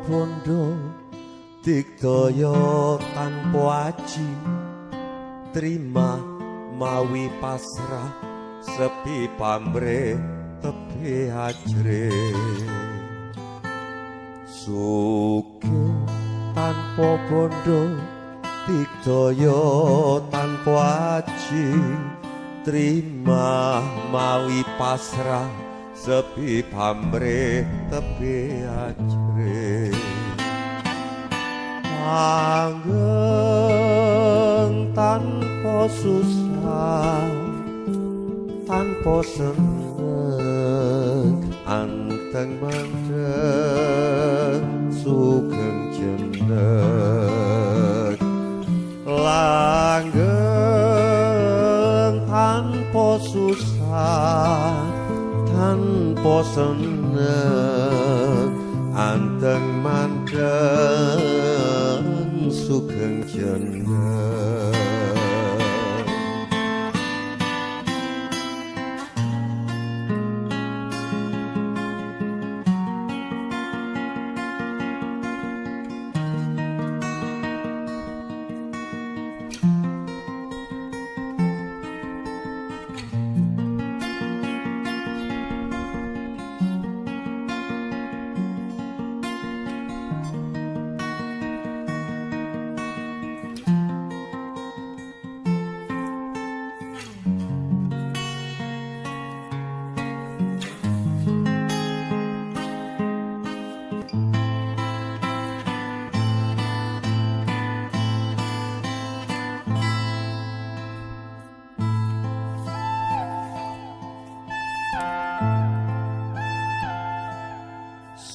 bondo digdaya tanpa aji terima mawi pasrah sepi pamrih tepi ajre sugih tanpa bondo digdaya tanpa aji terima mawi pasrah sepi pamrih tepi ajre langgeng tanpa susah tanpa seneng anteng mandeng sugeng jeneng langgeng tanpa susah tanpa seneng anteng mandeng sugeng jeneng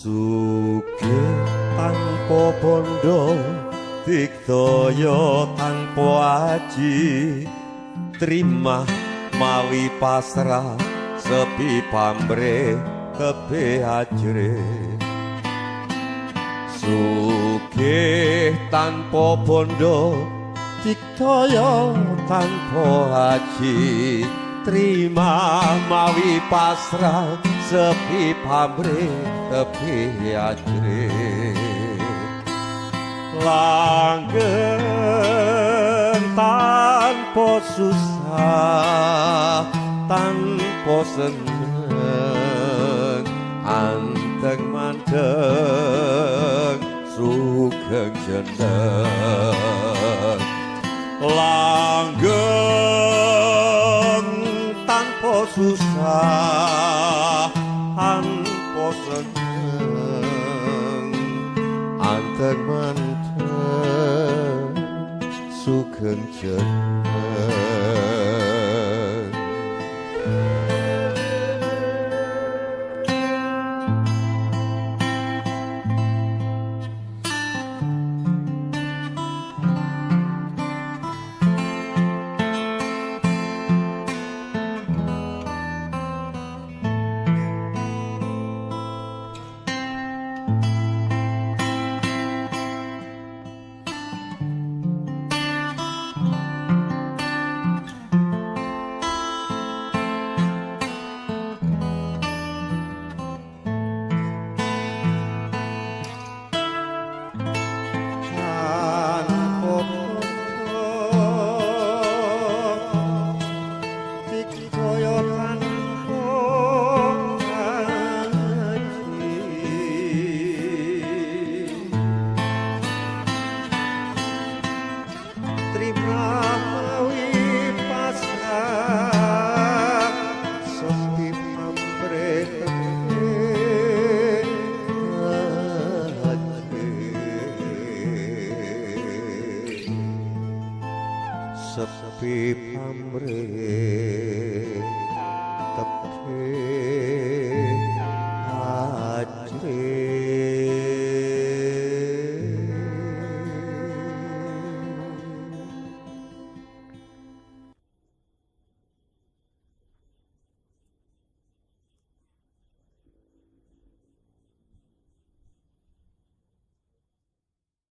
sugih tanpa bondo digdaya tanpa aji terima mawi pasrah sepi pamrih tepi ajre sugih tanpa bondo digdaya tanpa aji terima mawi pasrah sepi pamrih tepi ajre langgeng tanpa susah tanpa seneng anteng mandeng sugeng jeneng langgeng tanpa susah tanpa seneng anteng mandeng sugeng jeneng sepi pamrih tepi ajre